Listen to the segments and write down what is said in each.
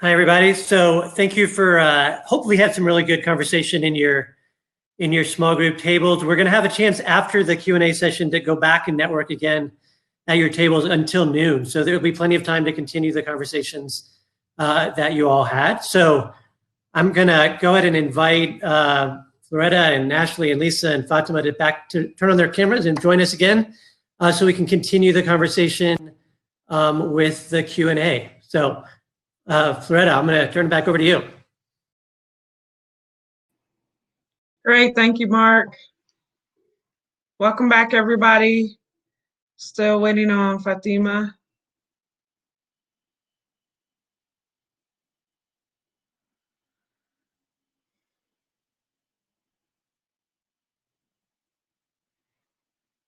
Hi, everybody. So thank you for hopefully had some really good conversation in your small group tables. We're going to have a chance after the Q&A session to go back and network again at your tables until noon. So there'll be plenty of time to continue the conversations that you all had. So I'm going to go ahead and invite Fleurette and Ashley and Lisa and Fatuma to turn on their cameras and join us again so we can continue the conversation with the Q&A. So Fleurette, I'm going to turn it back over to you. Great, thank you, Mark. Welcome back, everybody. Still waiting on Fatuma.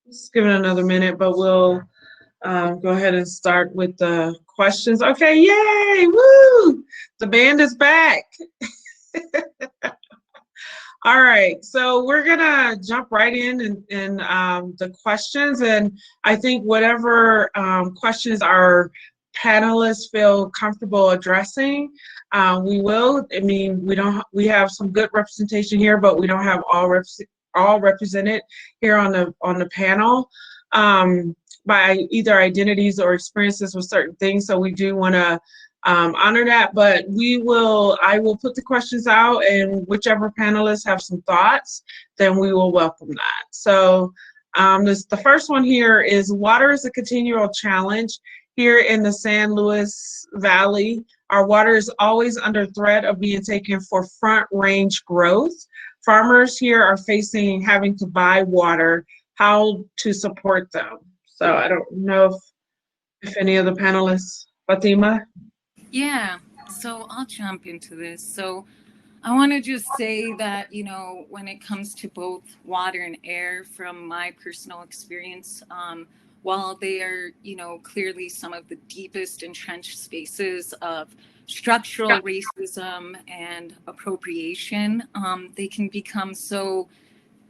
Just give it another minute, but we'll go ahead and start with the questions. Okay, yay, woo! The band is back. All right, so we're gonna jump right in the questions, and I think whatever questions our panelists feel comfortable addressing, we will. I mean, we have some good representation here, but we don't have all represented here on the panel by either identities or experiences with certain things. So we do want to honor that, but I will put the questions out, and whichever panelists have some thoughts, then we will welcome that. So the first one here is: water is a continual challenge here in the San Luis Valley. Our water is always under threat of being taken for front range growth. Farmers here are having to buy water. How to support them? So I don't know if any of the panelists, Fatuma? Yeah, so I'll jump into this. So I want to just say that, when it comes to both water and air, from my personal experience, while they are, clearly some of the deepest entrenched spaces of structural racism and appropriation, they can become so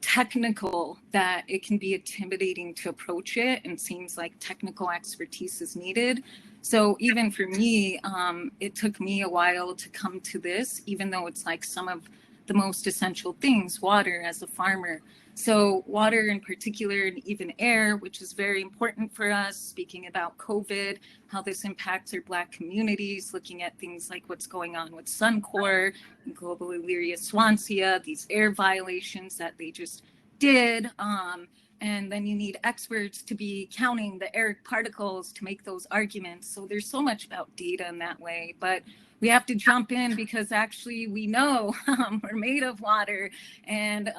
technical that it can be intimidating to approach it, and seems like technical expertise is needed. So even for me, it took me a while to come to this, even though it's like some of the most essential things, water as a farmer. So water in particular, and even air, which is very important for us, speaking about COVID, how this impacts our Black communities, looking at things like what's going on with Suncor, global Illyria Swansea, these air violations that they just did. And then you need experts to be counting the air particles to make those arguments. So there's so much about data in that way, but we have to jump in because actually we know we're made of water, and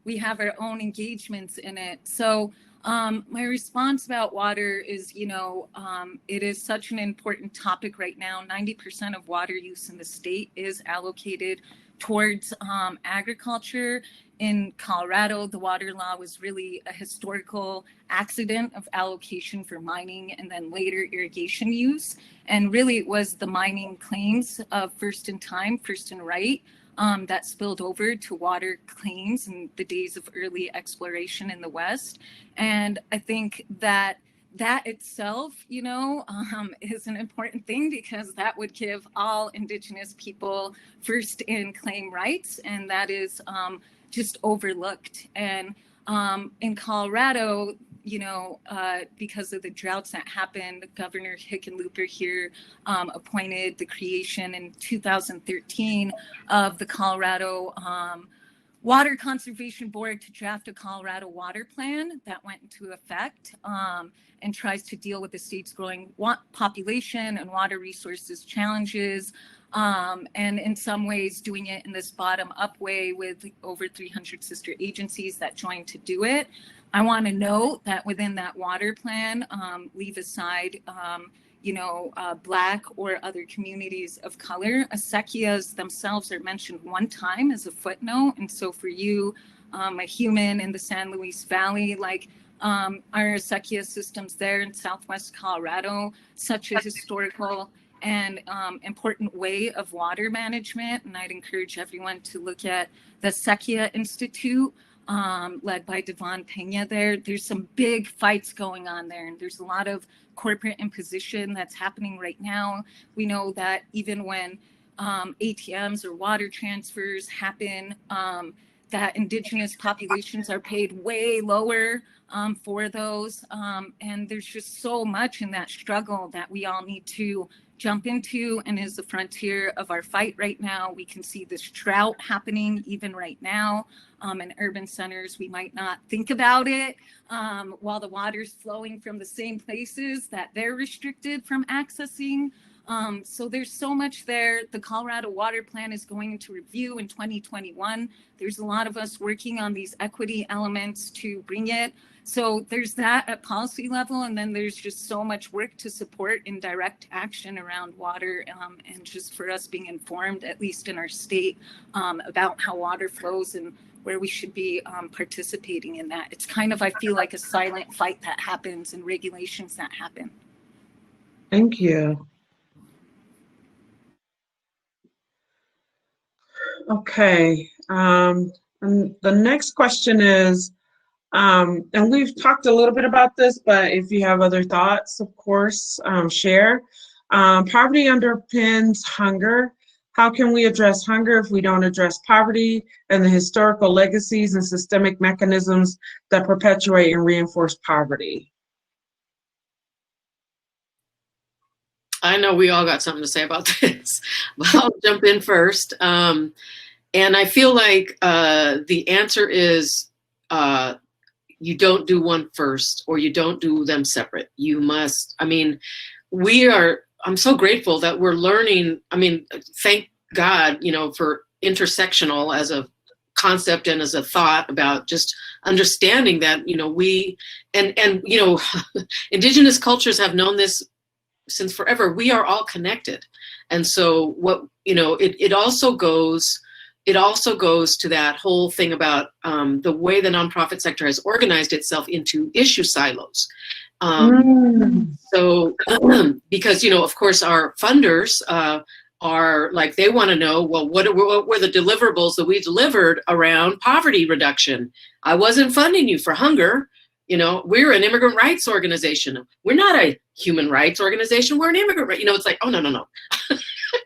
we have our own engagements in it. So my response about water is, it is such an important topic right now. 90% of water use in the state is allocated towards agriculture. In Colorado, the water law was really a historical accident of allocation for mining and then later irrigation use. And really it was the mining claims of first in time, first in right, that spilled over to water claims in the days of early exploration in the West. And I think that itself, is an important thing, because that would give all Indigenous people first in claim rights, and that is just overlooked. And in Colorado, because of the droughts that happened, Governor Hickenlooper here appointed the creation in 2013 of the Colorado Water Conservation Board to draft a Colorado water plan that went into effect and tries to deal with the state's growing population and water resources challenges, and in some ways doing it in this bottom-up way with over 300 sister agencies that joined to do it. I want to note that within that water plan, leave aside Black or other communities of color. Acequias themselves are mentioned one time as a footnote. And so for you, a human in the San Luis Valley, our acequia systems there in Southwest Colorado, such a historical and important way of water management. And I'd encourage everyone to look at the Acequia Institute led by Devon Pena there. There's some big fights going on there, and there's a lot of corporate imposition that's happening right now. We know that even when ATMs or water transfers happen, that indigenous populations are paid way lower for those. And there's just so much in that struggle that we all need to jump into, and is the frontier of our fight right now. We can see this drought happening even right now in urban centers. We might not think about it while the water's flowing from the same places that they're restricted from accessing. So there's so much there. The Colorado Water Plan is going into review in 2021. There's a lot of us working on these equity elements to bring it. So there's that at policy level, and then there's just so much work to support in direct action around water, and just for us being informed, at least in our state, about how water flows and where we should be participating in that. It's kind of, I feel like, a silent fight that happens and regulations that happen. Thank you. Okay, and the next question is, and we've talked a little bit about this, but if you have other thoughts, of course, share. Poverty underpins hunger. How can we address hunger if we don't address poverty and the historical legacies and systemic mechanisms that perpetuate and reinforce poverty? I know we all got something to say about this, but I'll jump in first. And I feel like the answer is you don't do one first, or you don't do them separate. You must, I mean, I'm so grateful that we're learning. I mean, thank God, you know, for intersectional as a concept and as a thought about just understanding that, you know, we, and you know, indigenous cultures have known this since forever. We are all connected. And so what, you know, it also goes to that whole thing about the way the nonprofit sector has organized itself into issue silos. So because, you know, of course, our funders are like, they want to know, well, what were the deliverables that we delivered around poverty reduction? I wasn't funding you for hunger. You know, we're an immigrant rights organization. We're not a human rights organization. We're an immigrant right. You know, it's like, oh, no.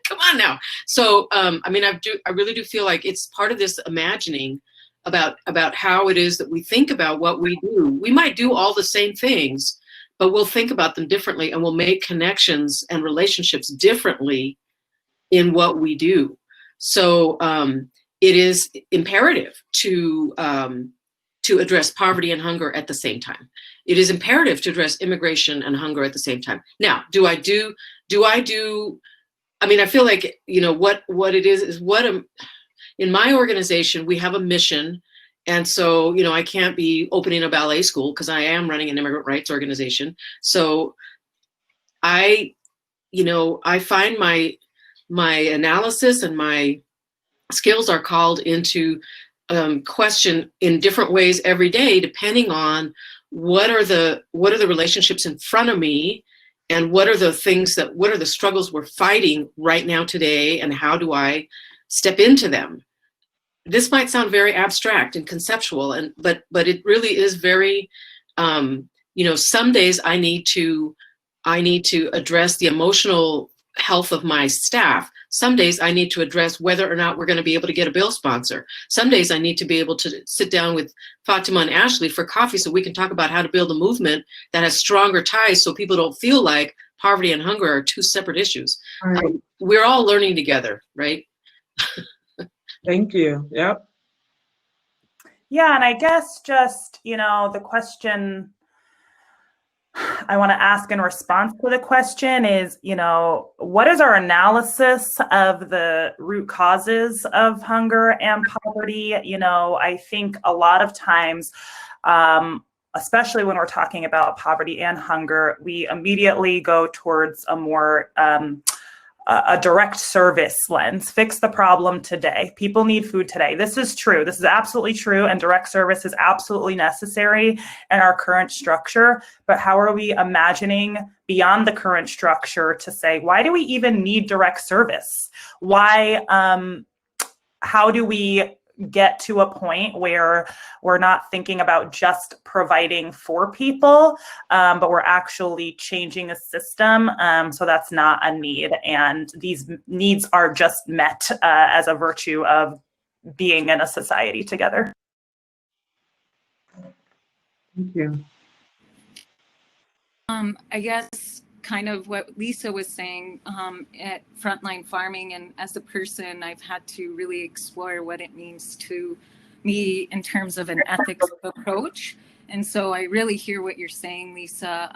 Come on now. So, I mean, I really do feel like it's part of this imagining about how it is that we think about what we do. We might do all the same things, but we'll think about them differently, and we'll make connections and relationships differently in what we do. So it is imperative to address poverty and hunger at the same time. It is imperative to address immigration and hunger at the same time. Now, I mean, I feel like, you know, what it is in my organization, we have a mission. And so, you know, I can't be opening a ballet school because I am running an immigrant rights organization. So I find my analysis and my skills are called into question in different ways every day, depending on what are the relationships in front of me, and what are the struggles we're fighting right now today, and how do I step into them? This might sound very abstract and conceptual, but it really is very, you know, some days I need to address the emotional health of my staff. Some days I need to address whether or not we're going to be able to get a bill sponsor. Some days I need to be able to sit down with Fatuma and Ashley for coffee so we can talk about how to build a movement that has stronger ties so people don't feel like poverty and hunger are two separate issues. Right. We're all learning together, right? Thank you. Yep. Yeah, and I guess just, you know, the question I want to ask in response to the question is, you know, what is our analysis of the root causes of hunger and poverty? You know, I think a lot of times, especially when we're talking about poverty and hunger, we immediately go towards a more a direct service lens. Fix the problem today. People need food today. This is true. This is absolutely true. And direct service is absolutely necessary in our current structure. But how are we imagining beyond the current structure to say, why do we even need direct service? Why, how do we get to a point where we're not thinking about just providing for people, but we're actually changing a system. So that's not a need. And these needs are just met as a virtue of being in a society together. Thank you. I guess kind of what Lisa was saying at Frontline Farming, and as a person, I've had to really explore what it means to me in terms of an ethics approach. And so I really hear what you're saying, Lisa.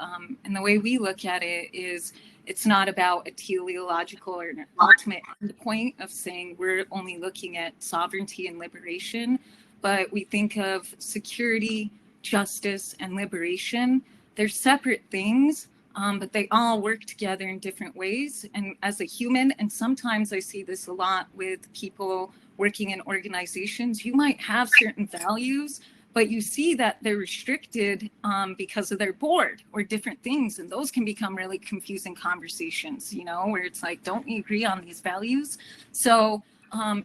And the way we look at it is it's not about a teleological or an ultimate endpoint of saying we're only looking at sovereignty and liberation, but we think of security, justice, and liberation. They're separate things, but they all work together in different ways. And as a human, and sometimes I see this a lot with people working in organizations, you might have certain values, but you see that they're restricted because of their board or different things. And those can become really confusing conversations, you know, where it's like, don't we agree on these values? So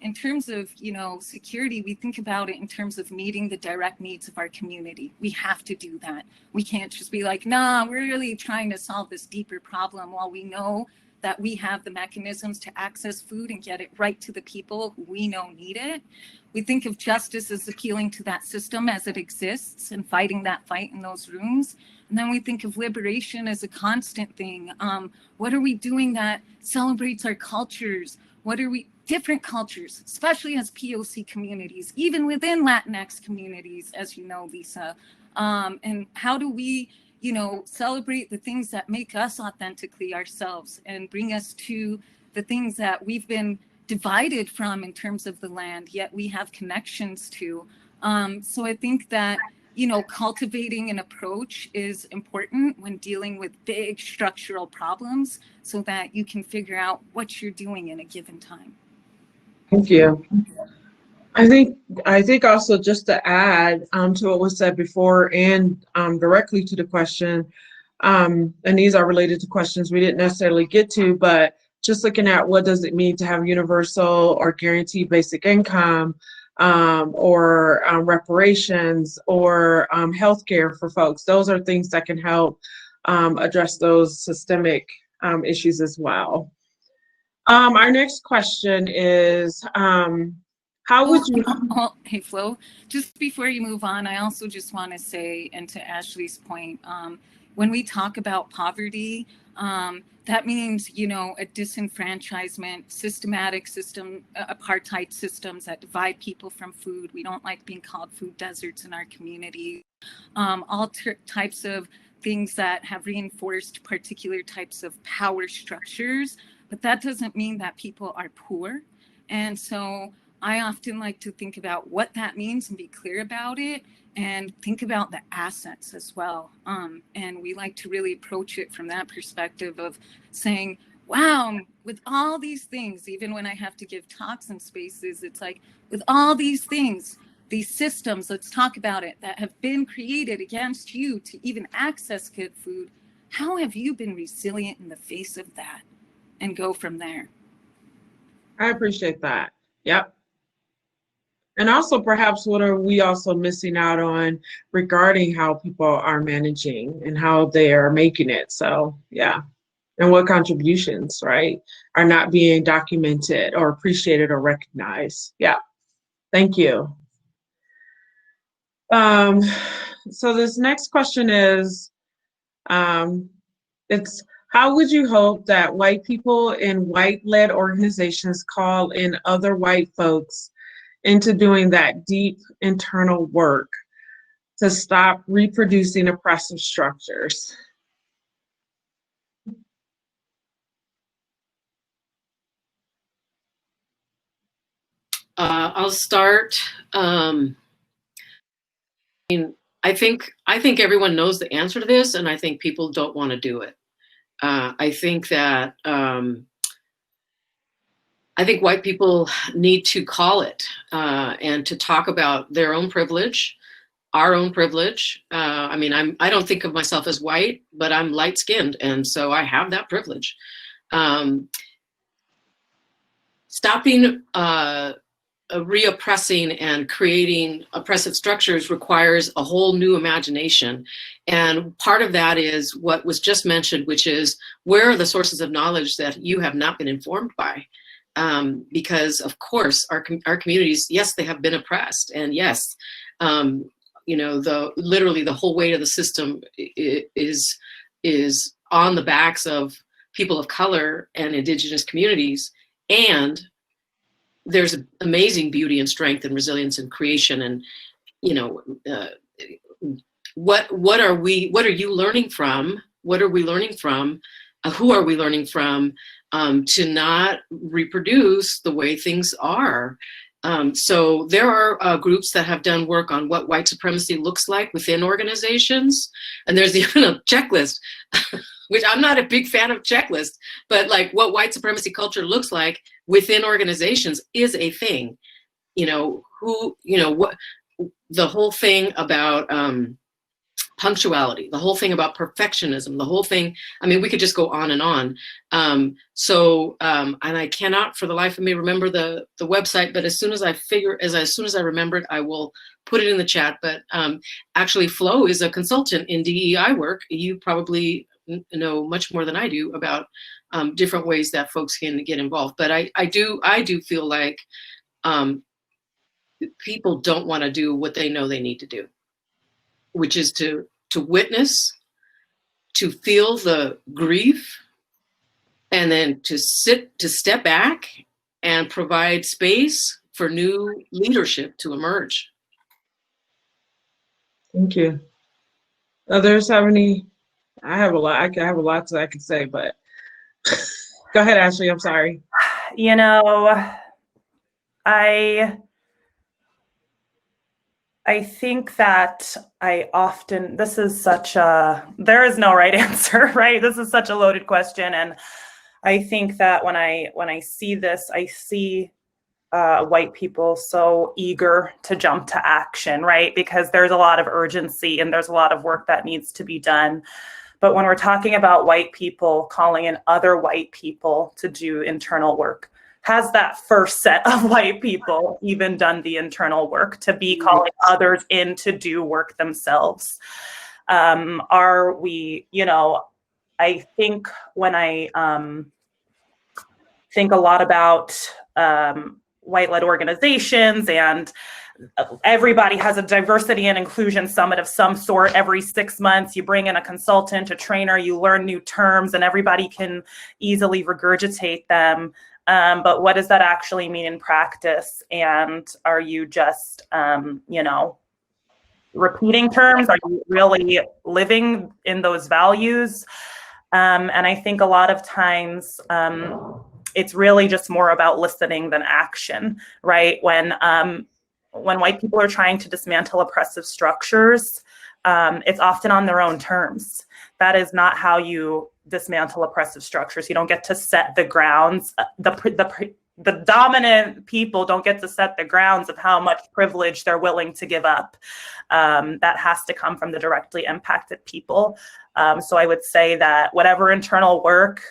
in terms of, you know, security, we think about it in terms of meeting the direct needs of our community. We have to do that. We can't just be like, nah, we're really trying to solve this deeper problem while we know that we have the mechanisms to access food and get it right to the people who we know need it. We think of justice as appealing to that system as it exists and fighting that fight in those rooms. And then we think of liberation as a constant thing. What are we doing that celebrates our cultures? What are we, different cultures, especially as POC communities, even within Latinx communities, as you know, Lisa, and how do we, you know, celebrate the things that make us authentically ourselves and bring us to the things that we've been divided from in terms of the land, yet we have connections to. So I think that, you know, cultivating an approach is important when dealing with big structural problems so that you can figure out what you're doing in a given time. Thank you. I think also just to add to what was said before and directly to the question, and these are related to questions we didn't necessarily get to, but just looking at what does it mean to have universal or guaranteed basic income, or reparations, or healthcare for folks. Those are things that can help address those systemic issues as well. Our next question is, how would you... Hey, Flo, just before you move on, I also just want to say, and to Ashley's point, when we talk about poverty, that means, you know, a disenfranchisement, systematic system, apartheid systems that divide people from food. We don't like being called food deserts in our community. All types of things that have reinforced particular types of power structures, but that doesn't mean that people are poor. And so I often like to think about what that means and be clear about it, and think about the assets as well. And we like to really approach it from that perspective of saying, wow, with all these things, even when I have to give talks in spaces, it's like, with all these things, these systems, let's talk about it, that have been created against you to even access good food, how have you been resilient in the face of that? And go from there. I appreciate that. Yep. And also perhaps what are we also missing out on regarding how people are managing and how they are making it. So yeah. And what contributions, right, are not being documented or appreciated or recognized. Yeah. Thank you. So this next question is, it's, how would you hope that white people in white-led organizations call in other white folks into doing that deep internal work to stop reproducing oppressive structures? I'll start. I think everyone knows the answer to this, and I think people don't want to do it. I think that I think white people need to call it and to talk about their own privilege, our own privilege. I mean, I don't think of myself as white, but I'm light-skinned, and so I have that privilege. Stopping reoppressing and creating oppressive structures requires a whole new imagination. And part of that is what was just mentioned, which is where are the sources of knowledge that you have not been informed by? Because of course our communities, yes, they have been oppressed, and yes, literally the whole weight of the system is on the backs of people of color and indigenous communities. And there's amazing beauty and strength and resilience and creation. And, what are you learning from? What are we learning from? Who are we learning from to not reproduce the way things are? So there are groups that have done work on what white supremacy looks like within organizations. And there's even a checklist, which I'm not a big fan of checklists, but like what white supremacy culture looks like within organizations is a thing. What the whole thing about punctuality, the whole thing about perfectionism, the whole thing, I mean, we could just go on and on. And I cannot for the life of me remember the website, but as soon as I remember it, I will put it in the chat. But actually Flo is a consultant in DEI work. You probably know much more than I do about different ways that folks can get involved. But I do feel like people don't want to do what they know they need to do, which is to witness, to feel the grief, and then to step back and provide space for new leadership to emerge. Thank you. Others have any? I have a lot. I have a lot I could say, but go ahead, Ashley. I'm sorry. I think that this is there is no right answer, right? This is such a loaded question. And I think that when I see this, I see white people so eager to jump to action, right? Because there's a lot of urgency and there's a lot of work that needs to be done. But when we're talking about white people calling in other white people to do internal work, has that first set of white people even done the internal work to be calling others in to do work themselves? Are we, I think when I think a lot about white-led organizations, and everybody has a diversity and inclusion summit of some sort every 6 months. You bring in a consultant, a trainer, you learn new terms, and everybody can easily regurgitate them. But what does that actually mean in practice? And are you just, repeating terms? Are you really living in those values? And I think a lot of times it's really just more about listening than action, right? When white people are trying to dismantle oppressive structures, it's often on their own terms. That is not how you dismantle oppressive structures. You don't get to set the grounds. The dominant people don't get to set the grounds of how much privilege they're willing to give up. That has to come from the directly impacted people. So I would say that whatever internal work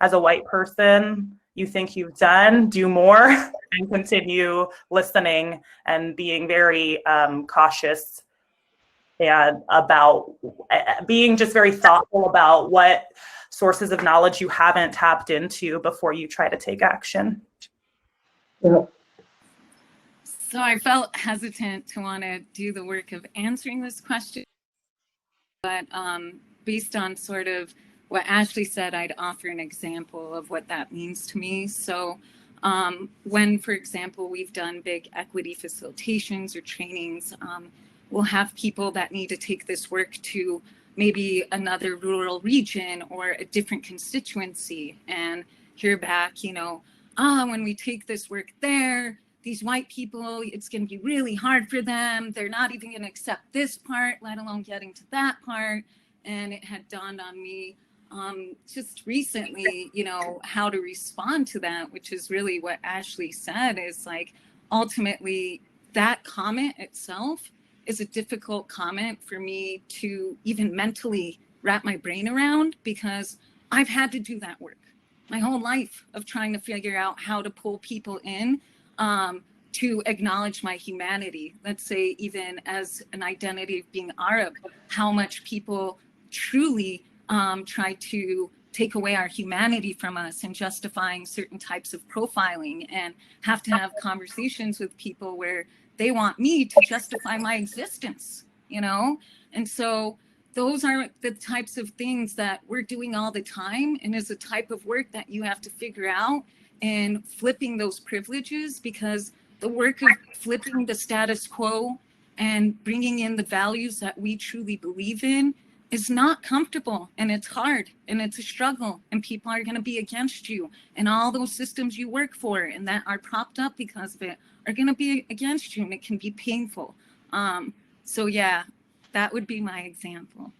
as a white person you think you've done, do more and continue listening and being very cautious and about being just very thoughtful about what sources of knowledge you haven't tapped into before you try to take action. Yeah. So I felt hesitant to want to do the work of answering this question, but based on sort of what Ashley said, I'd offer an example of what that means to me. So when, for example, we've done big equity facilitations or trainings, we'll have people that need to take this work to maybe another rural region or a different constituency and hear back, when we take this work there, these white people, it's going to be really hard for them. They're not even going to accept this part, let alone getting to that part. And it had dawned on me just recently, how to respond to that, which is really what Ashley said, is like, ultimately that comment itself is a difficult comment for me to even mentally wrap my brain around, because I've had to do that work my whole life of trying to figure out how to pull people in to acknowledge my humanity. Let's say even as an identity of being Arab, how much people truly try to take away our humanity from us and justifying certain types of profiling, and have to have conversations with people where they want me to justify my existence, you know? And so those are the types of things that we're doing all the time, and is a type of work that you have to figure out and flipping those privileges, because the work of flipping the status quo and bringing in the values that we truly believe in is not comfortable, and it's hard, and it's a struggle, and people are going to be against you, and all those systems you work for and that are propped up because of it are going to be against you, and it can be painful. So yeah, that would be my example.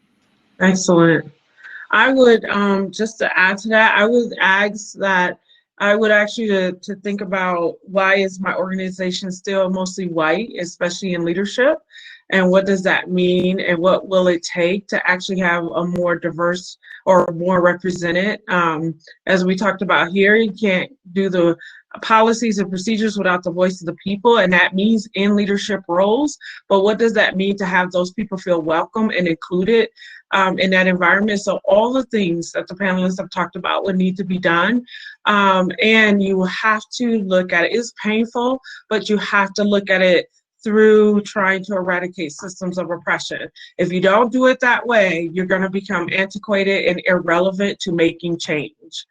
Excellent. I would, just to add to that, I would ask that I would ask you to think about, why is my organization still mostly white, especially in leadership? And what does that mean? And what will it take to actually have a more diverse or more represented? As we talked about here, you can't do the policies and procedures without the voice of the people, and that means in leadership roles. But what does that mean to have those people feel welcome and included in that environment? So all the things that the panelists have talked about would need to be done. And you have to look at it. It's painful, but you have to look at it through trying to eradicate systems of oppression. If you don't do it that way, you're going to become antiquated and irrelevant to making change.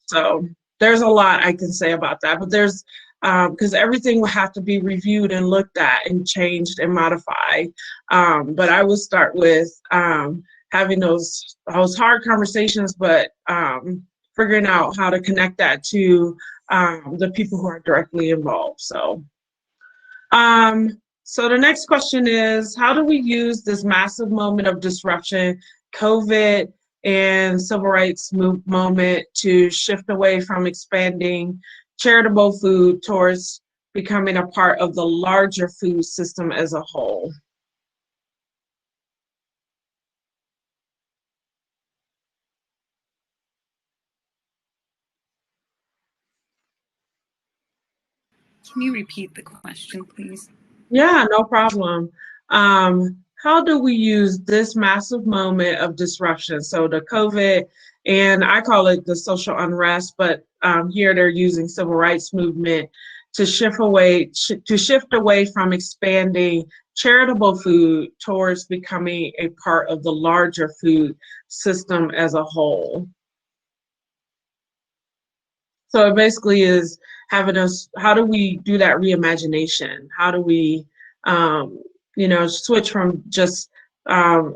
So there's a lot I can say about that, but there's, because everything will have to be reviewed and looked at and changed and modified. But I would start with having those hard conversations, but figuring out how to connect that to the people who are directly involved. So the next question is, how do we use this massive moment of disruption, COVID and civil rights moment, to shift away from expanding charitable food towards becoming a part of the larger food system as a whole? Can you repeat the question, please? Yeah, no problem. How do we use this massive moment of disruption? So the COVID, and I call it the social unrest, but here they're using civil rights movement to shift away from expanding charitable food towards becoming a part of the larger food system as a whole. So it basically is having us, how do we do that reimagination? How do we, switch from just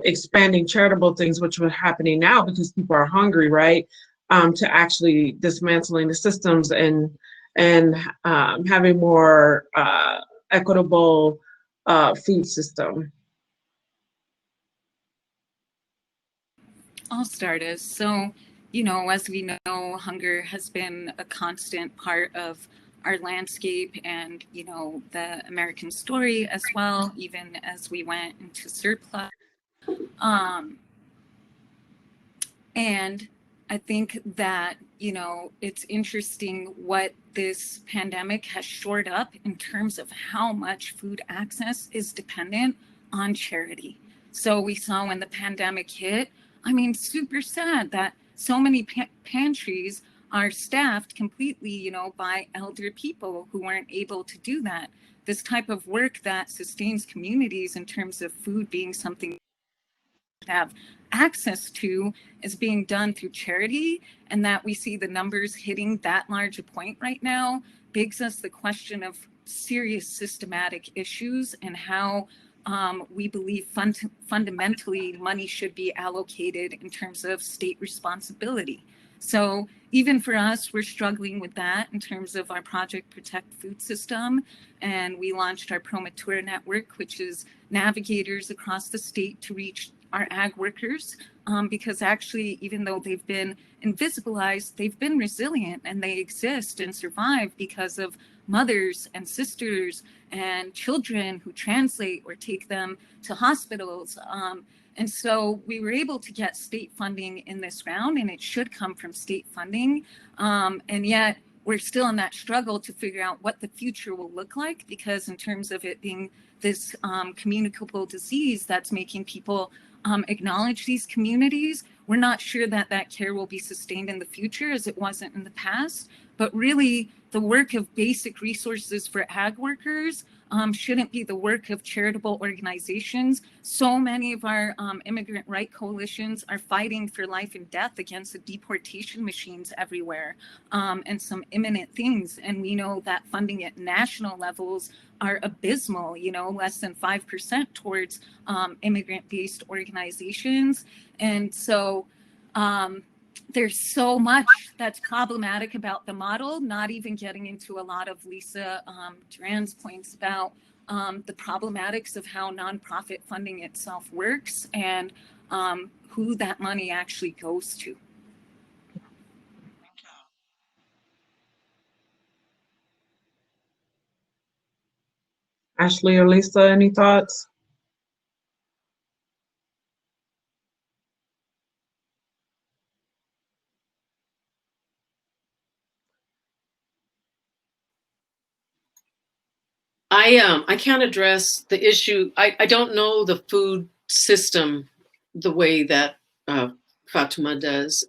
expanding charitable things, which are happening now because people are hungry, right? To actually dismantling the systems and having more equitable food system. I'll start us. So, as we know, hunger has been a constant part of our landscape and, the American story as well, even as we went into surplus. And I think that, it's interesting what this pandemic has shored up in terms of how much food access is dependent on charity. So we saw when the pandemic hit, super sad that so many pantries are staffed completely, by elder people who weren't able to do that. This type of work that sustains communities in terms of food being something to have access to is being done through charity, and that we see the numbers hitting that large a point right now begs us the question of serious systematic issues and how we believe fundamentally money should be allocated in terms of state responsibility. So even for us, we're struggling with that in terms of our Project Protect Food System. And we launched our Promoteur Network, which is navigators across the state to reach our ag workers, because actually, even though they've been invisibilized, they've been resilient and they exist and survive because of mothers and sisters and children who translate or take them to hospitals. And so we were able to get state funding in this round, and it should come from state funding. And yet we're still in that struggle to figure out what the future will look like, because in terms of it being this communicable disease that's making people acknowledge these communities, we're not sure that that care will be sustained in the future as it wasn't in the past. But really, the work of basic resources for ag workers shouldn't be the work of charitable organizations. So many of our immigrant right coalitions are fighting for life and death against the deportation machines everywhere, and some imminent things. And we know that funding at national levels are abysmal, you know, less than 5% towards immigrant-based organizations. And so there's so much that's problematic about the model, not even getting into a lot of Lisa Durán's points about the problematics of how nonprofit funding itself works and who that money actually goes to. Ashley or Lisa, any thoughts? I can't address the issue. I don't know the food system the way that Fatuma does,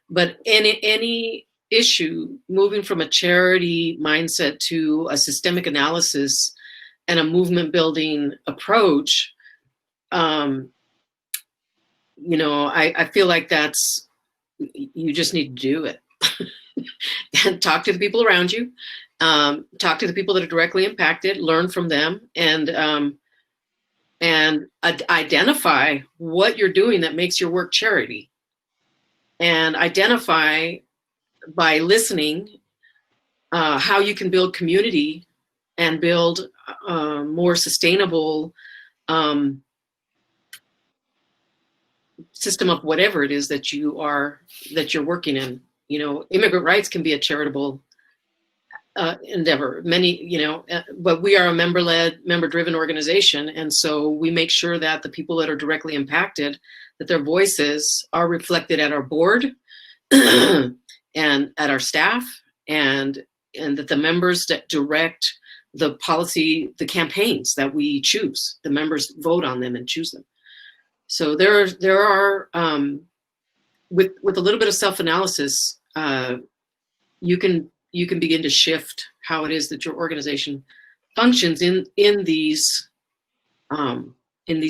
but any issue moving from a charity mindset to a systemic analysis and a movement building approach, you know, I feel like that's, you just need to do it and talk to the people around you. Talk to the people that are directly impacted, learn from them, and identify what you're doing that makes your work charity. And identify by listening how you can build community and build more sustainable system of whatever it is that you're working in. You know, immigrant rights can be a charitable endeavor. Many, you know, but we are a member-led, member-driven organization, and so we make sure that the people that are directly impacted, that their voices are reflected at our board and at our staff, and that the members that direct the policy, the campaigns that we choose, the members vote on them and choose them. So there are with a little bit of self-analysis, you can begin to shift how it is that your organization functions in these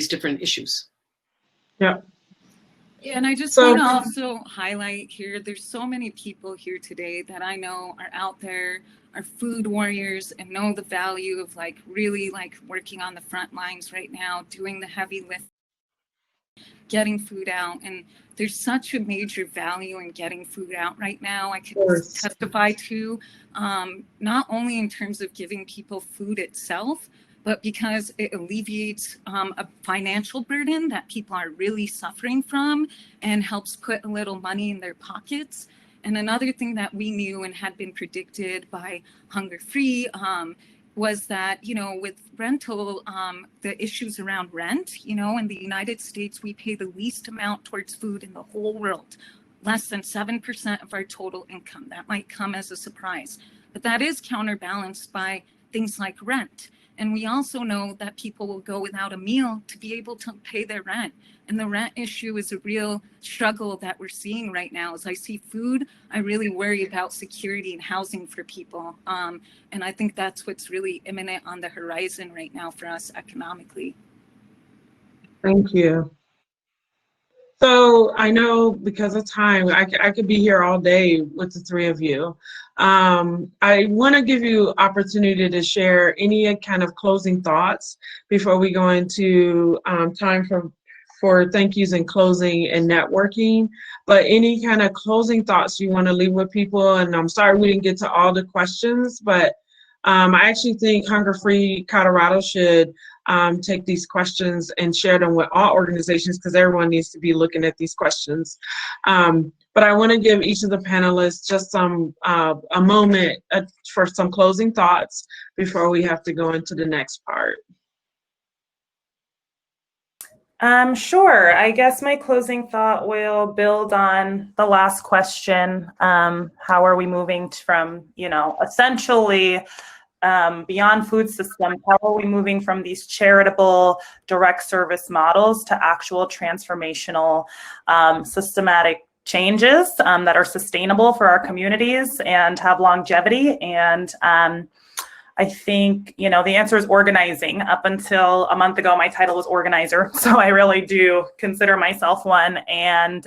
different issues. Yeah. Yeah, and I just want to also highlight here, there's so many people here today that I know are out there, are food warriors, and know the value of like really like working on the front lines right now, doing the heavy lift, getting food out. And there's such a major value in getting food out right now. I can testify to, not only in terms of giving people food itself, but because it alleviates a financial burden that people are really suffering from and helps put a little money in their pockets. And another thing that we knew and had been predicted by Hunger Free was that, you know, with rental, the issues around rent, you know, in the United States, we pay the least amount towards food in the whole world, less than 7% of our total income. That might come as a surprise, but that is counterbalanced by things like rent. And we also know that people will go without a meal to be able to pay their rent. And the rent issue is a real struggle that we're seeing right now. As I see food, I really worry about security and housing for people. And I think that's what's really imminent on the horizon right now for us economically. Thank you. So I know because of time, I could be here all day with the three of you. I want to give you opportunity to share any kind of closing thoughts before we go into time for thank yous and closing and networking. But any kind of closing thoughts you want to leave with people? And I'm sorry we didn't get to all the questions, but I actually think Hunger Free Colorado should take these questions and share them with all organizations, because everyone needs to be looking at these questions. But I want to give each of the panelists just some a moment for some closing thoughts before we have to go into the next part. Sure. I guess my closing thought will build on the last question. How are we moving from, essentially beyond food systems, how are we moving from these charitable direct service models to actual transformational systematic changes that are sustainable for our communities and have longevity? And I think, the answer is organizing. Up until a month ago, my title was organizer. So I really do consider myself one. And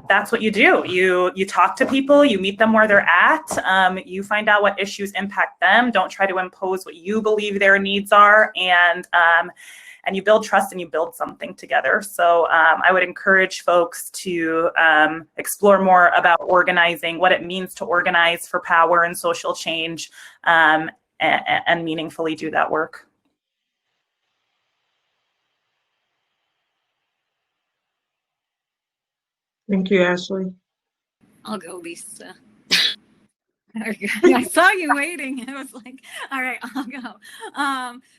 that's what you do. You talk to people, you meet them where they're at, you find out what issues impact them. Don't try to impose what you believe their needs are. And you build trust and you build something together. So I would encourage folks to explore more about organizing, what it means to organize for power and social change, and meaningfully do that work. Thank you, Ashley. I'll go, Lisa. I saw you waiting. I was like, all right, I'll go.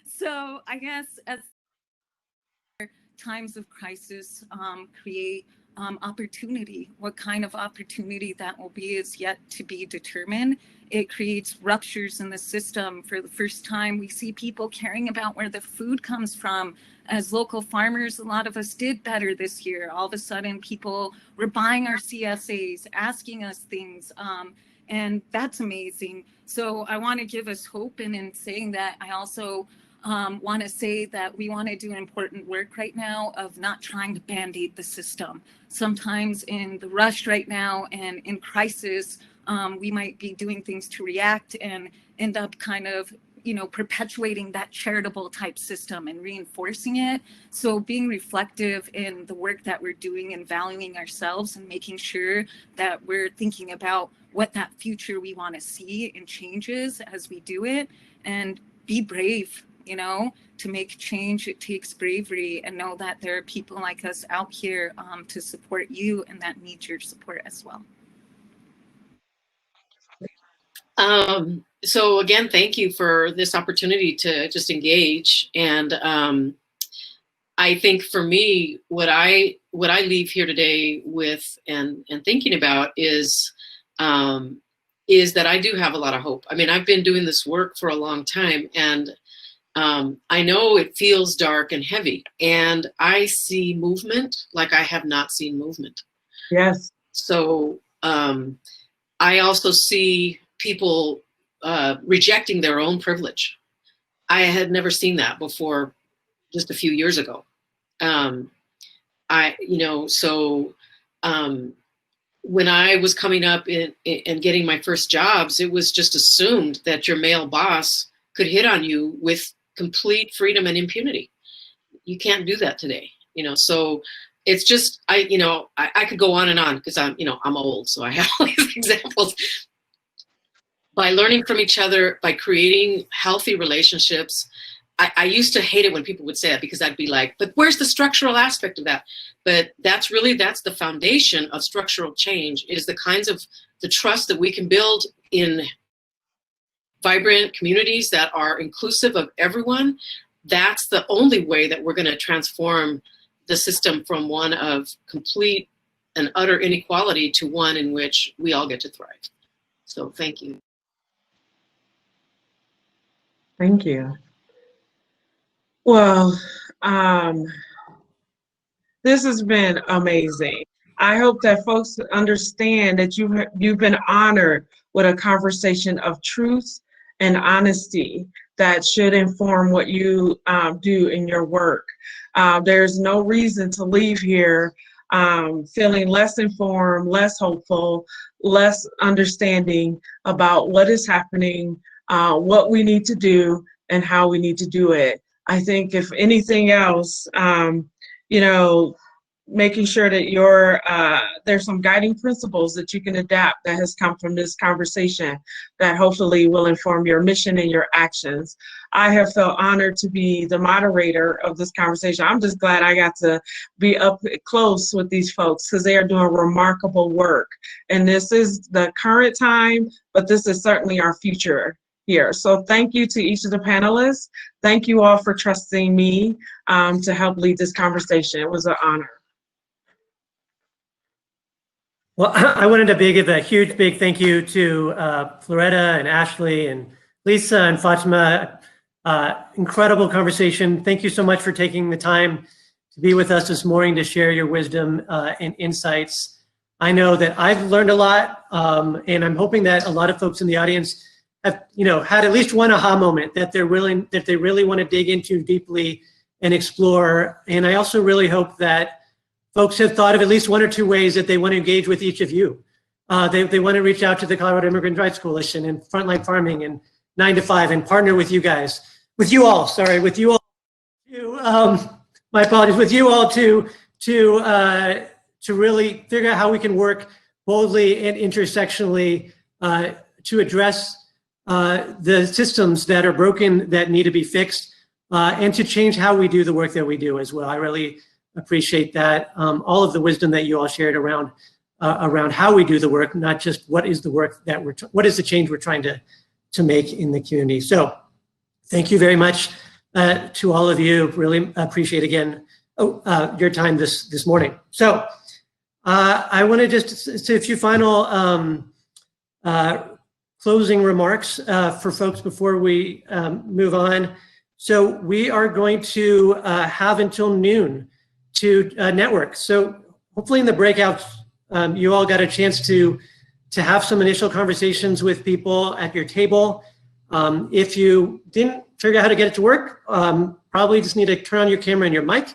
So I guess as times of crisis create opportunity. What kind of opportunity that will be is yet to be determined. It creates ruptures in the system. For the first time, we see people caring about where the food comes from. As local farmers, a lot of us did better this year. All of a sudden, people were buying our CSAs, asking us things, and that's amazing. So I want to give us hope, and in saying that, I also want to say that we want to do important work right now of not trying to band-aid the system. Sometimes in the rush right now and in crisis, we might be doing things to react and end up kind of, perpetuating that charitable type system and reinforcing it. So being reflective in the work that we're doing and valuing ourselves and making sure that we're thinking about what that future we want to see and changes as we do it, and be brave. To make change, it takes bravery, and know that there are people like us out here to support you and that need your support as well. So again, thank you for this opportunity to just engage. And I think for me, what I leave here today with and thinking about is that I do have a lot of hope. I mean, I've been doing this work for a long time, and I know it feels dark and heavy, and I see movement like I have not seen movement. Yes. So I also see people rejecting their own privilege. I had never seen that before just a few years ago. When I was coming up and getting my first jobs, it was just assumed that your male boss could hit on you with complete freedom and impunity. You can't do that today, so it's just, I could go on and on because I'm old, so I have all these examples. By learning from each other, by creating healthy relationships. I used to hate it when people would say that, because I'd be like, but where's the structural aspect of that? But that's the foundation of structural change, is the kinds of the trust that we can build in vibrant communities that are inclusive of everyone. That's the only way that we're going to transform the system from one of complete and utter inequality to one in which we all get to thrive. So thank you. Thank you. Well, this has been amazing. I hope that folks understand that you've been honored with a conversation of truth and honesty that should inform what you do in your work. There's no reason to leave here feeling less informed, less hopeful, less understanding about what is happening, what we need to do, and how we need to do it. I think if anything else, making sure that there's some guiding principles that you can adapt that has come from this conversation that hopefully will inform your mission and your actions. I have felt honored to be the moderator of this conversation. I'm just glad I got to be up close with these folks, because they are doing remarkable work. And this is the current time, but this is certainly our future. here. So thank you to each of the panelists. Thank you all for trusting me to help lead this conversation. It was an honor. Well, I wanted to give a huge big thank you to Fleurette and Ashley and Lisa and Fatuma. Incredible conversation. Thank you so much for taking the time to be with us this morning to share your wisdom and insights. I know that I've learned a lot, and I'm hoping that a lot of folks in the audience have, had at least one aha moment that they really want to dig into deeply and explore. And I also really hope that folks have thought of at least one or two ways that they want to engage with each of you. They want to reach out to the Colorado Immigrant Rights Coalition and Frontline Farming and 9 to 5 and partner with you guys, with you all my apologies, with you all to really figure out how we can work boldly and intersectionally to address the systems that are broken that need to be fixed and to change how we do the work that we do as well. I really appreciate that. All of the wisdom that you all shared around how we do the work, not just what is the work that what is the change we're trying to make in the community. So thank you very much to all of you. Really appreciate again your time this morning. So I want to just say a few final closing remarks for folks before we move on. So we are going to have until noon to network. So hopefully in the breakouts, you all got a chance to have some initial conversations with people at your table. If you didn't figure out how to get it to work, probably just need to turn on your camera and your mic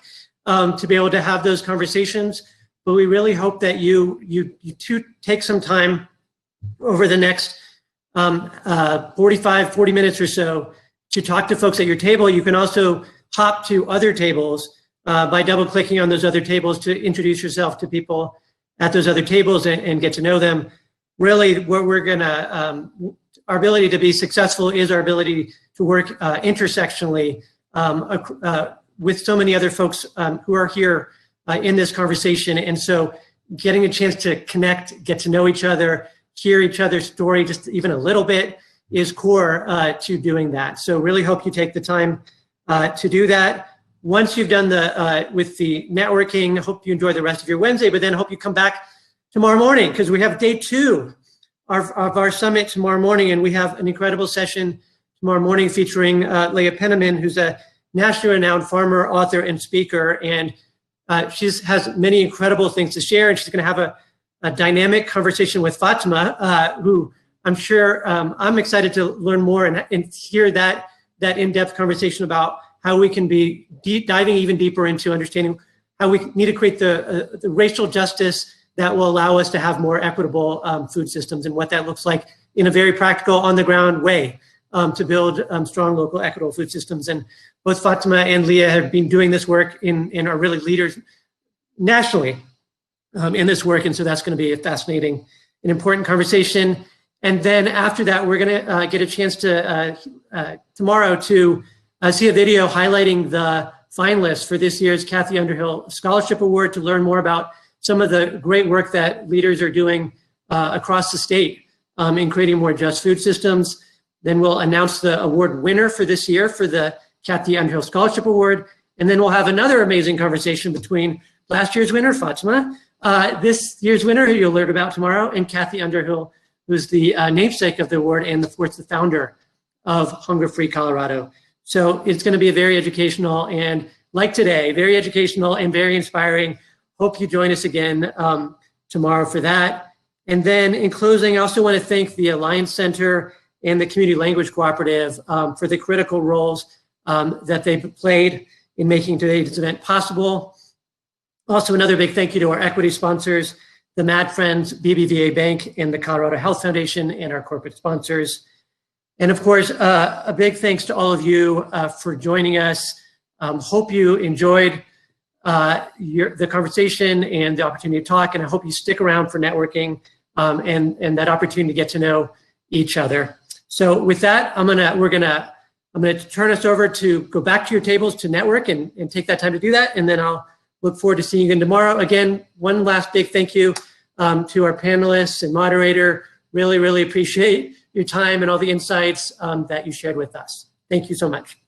to be able to have those conversations. But we really hope that you two take some time over the next 40 minutes or so to talk to folks at your table. You can also hop to other tables by double clicking on those other tables to introduce yourself to people at those other tables and get to know them. Really, what we're gonna, our ability to be successful is our ability to work intersectionally with so many other folks who are here in this conversation. And so getting a chance to connect, get to know each other, hear each other's story just even a little bit is core to doing that. So really hope you take the time to do that. Once you've done with the networking, hope you enjoy the rest of your Wednesday, but then hope you come back tomorrow morning because we have day 2 of our summit tomorrow morning, and we have an incredible session tomorrow morning featuring Leah Penniman, who's a nationally renowned farmer, author, and speaker, and she has many incredible things to share, and she's going to have a dynamic conversation with Fatuma, who I'm sure I'm excited to learn more and hear that in-depth conversation about how we can be diving even deeper into understanding how we need to create the racial justice that will allow us to have more equitable food systems and what that looks like in a very practical, on-the-ground way to build strong local equitable food systems. And both Fatuma and Leah have been doing this work and are really leaders nationally in this work. And so that's going to be a fascinating and important conversation. And then after that, we're going to get a chance to tomorrow to see a video highlighting the finalists for this year's Kathy Underhill Scholarship Award to learn more about some of the great work that leaders are doing across the state in creating more just food systems. Then we'll announce the award winner for this year for the Kathy Underhill Scholarship Award. And then we'll have another amazing conversation between last year's winner, Fatuma, this year's winner, who you'll learn about tomorrow, and Kathy Underhill, who's the namesake of the award and the founder of Hunger Free Colorado. So it's going to be a very educational and, like today, very educational and very inspiring. Hope you join us again tomorrow for that. And then in closing, I also want to thank the Alliance Center and the Community Language Cooperative for the critical roles that they've played in making today's event possible. Also, another big thank you to our equity sponsors, the Mad Friends, BBVA Bank, and the Colorado Health Foundation, and our corporate sponsors. And of course, a big thanks to all of you for joining us. Hope you enjoyed the conversation and the opportunity to talk, and I hope you stick around for networking and that opportunity to get to know each other. So with that, I'm gonna turn us over to go back to your tables to network and take that time to do that, and then I'll look forward to seeing you again tomorrow. Again, one last big thank you to our panelists and moderator. Really, really appreciate your time and all the insights that you shared with us. Thank you so much.